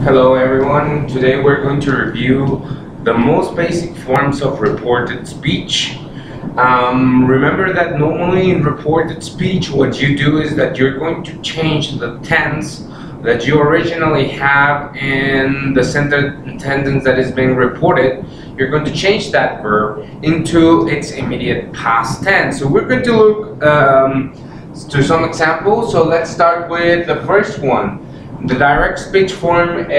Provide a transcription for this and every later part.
Hello everyone, today we're going to review the most basic forms of reported speech. Remember that normally in reported speech what you do is that you're going to change the tense that you originally have in the sentence that is being reported. You're going to change that verb into its immediate past tense. So we're going to look to some examples. So let's start with the first one. The direct speech form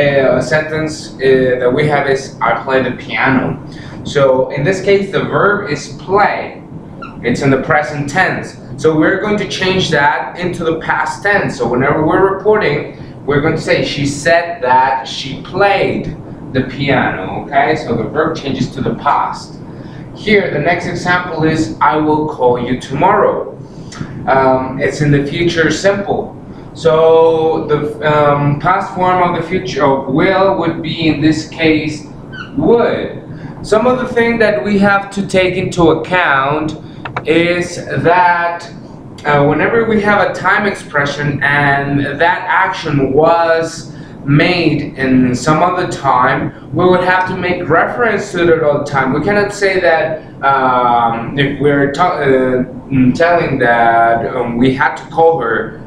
sentence that we have is I play the piano. So in this case the verb is play. It's in the present tense. So we're going to change that into the past tense. So whenever we're reporting, we're going to say she said that she played the piano. Okay, so the verb changes to the past. Here the next example is I will call you tomorrow. It's in the future simple. So the past form of the future of will would be in this case would. Some of the things that we have to take into account is that whenever we have a time expression and that action was made in some other time, we would have to make reference to it all the time. We cannot say that if we're telling that we had to call her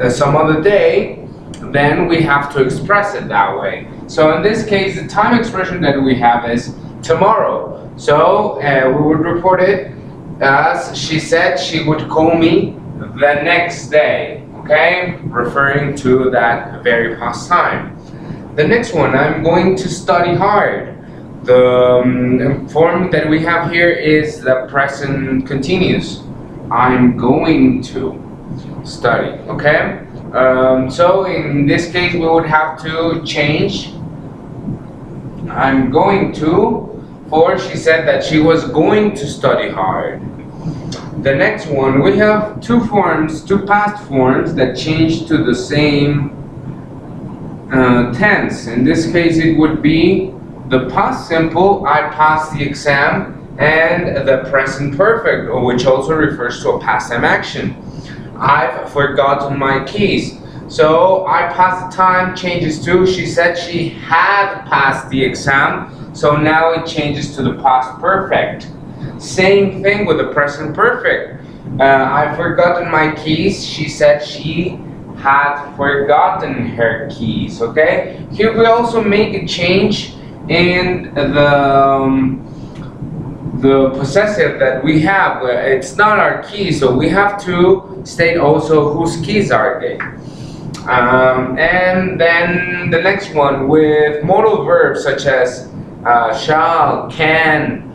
some other day, then we have to express it that way. So in this case the time expression that we have is tomorrow. So we would report it as she said she would call me the next day, okay, referring to that very past time. The next one, I'm going to study hard. The form that we have here is the present continuous. I'm going to study, okay? So in this case we would have to change I'm going to for she said that she was going to study hard. The next one, we have two past forms that change to the same tense. In this case it would be the past simple, I passed the exam, and the present perfect, which also refers to a past time action. I've forgotten my keys. So I passed the time changes to she said she had passed the exam, so now it changes to the past perfect. Same thing with the present perfect. I've forgotten my keys. She said she had forgotten her keys. Okay, here we also make a change in the possessive that we have. It's not our keys, so we have to state also whose keys are they. And then the next one with modal verbs such as shall, can,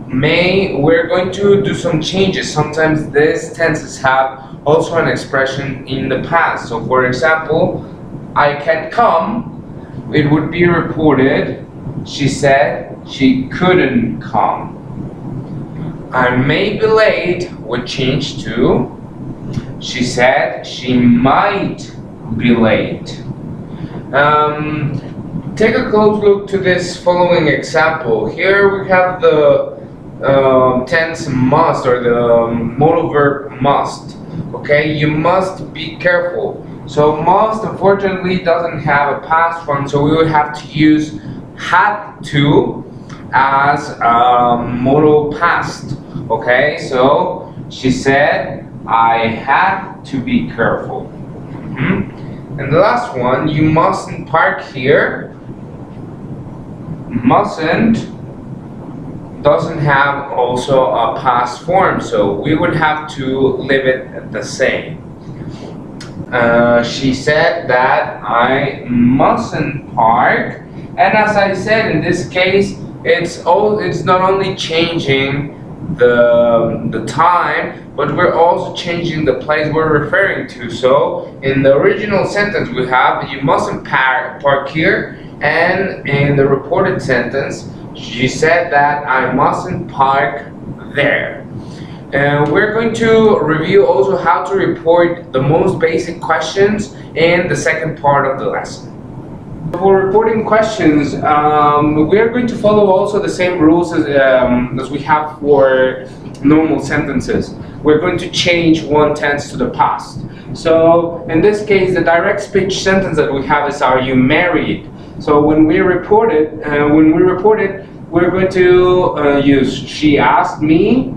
may, we're going to do some changes. Sometimes these tenses have also an expression in the past. So for example, I can come, it would be reported she said she couldn't come. I may be late would change to she said she might be late. Take a close look to this following example. Here we have the tense must, or the modal verb must. Okay, you must be careful. So must unfortunately doesn't have a past form, so we would have to use had to as modal past. Okay, so she said I had to be careful. And the last one, you mustn't park here. Mustn't doesn't have also a past form, so we would have to leave it the same. She said that I mustn't park, and as I said, in this case it's not only changing the time, but we're also changing the place we're referring to. So in the original sentence we have you mustn't park here, and in the reported sentence she said that I mustn't park there. We're going to review also how to report the most basic questions in the second part of the lesson. For reporting questions, we are going to follow also the same rules as we have for normal sentences. We're going to change one tense to the past. So in this case, the direct speech sentence that we have is, "Are you married?" So when we report it, we're going to use, "She asked me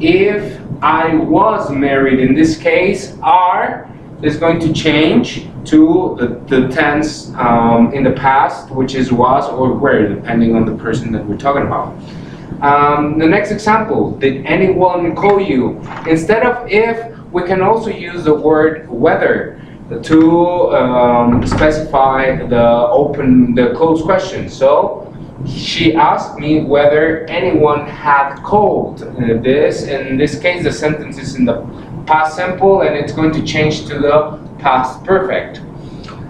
if I was married." In this case, "are" is going to change to the tense in the past, which is "was" or "were," depending on the person that we're talking about. The next example, "Did anyone call you?" Instead of "if," we can also use the word "whether" to specify the closed question. So, "She asked me whether anyone had called." In this case, the sentence is in the past simple, and it's going to change to the past perfect.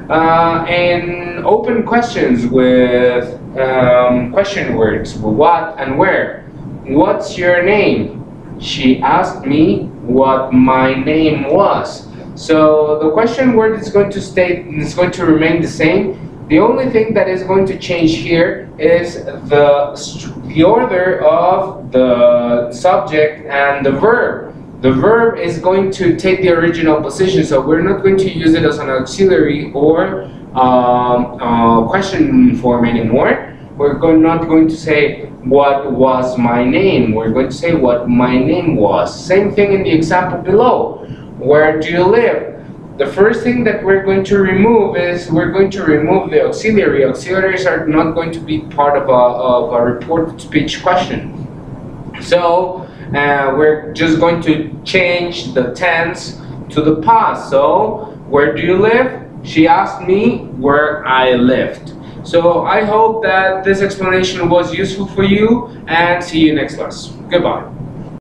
And open questions with question words, what and where. "What's your name?" "She asked me what my name was." So the question word is going to remain the same. The only thing that is going to change here is the order of the subject and the verb. The verb is going to take the original position, so we're not going to use it as an auxiliary or question form anymore. We're not going to say, "What was my name?" We're going to say, "What my name was." Same thing in the example below. "Where do you live?" The first thing that we're going to remove is we're going to remove the auxiliary. Auxiliaries are not going to be part of a reported speech question. So we're just going to change the tense to the past. So, "Where do you live?" "She asked me where I lived." So I hope that this explanation was useful for you, and see you next class. Goodbye.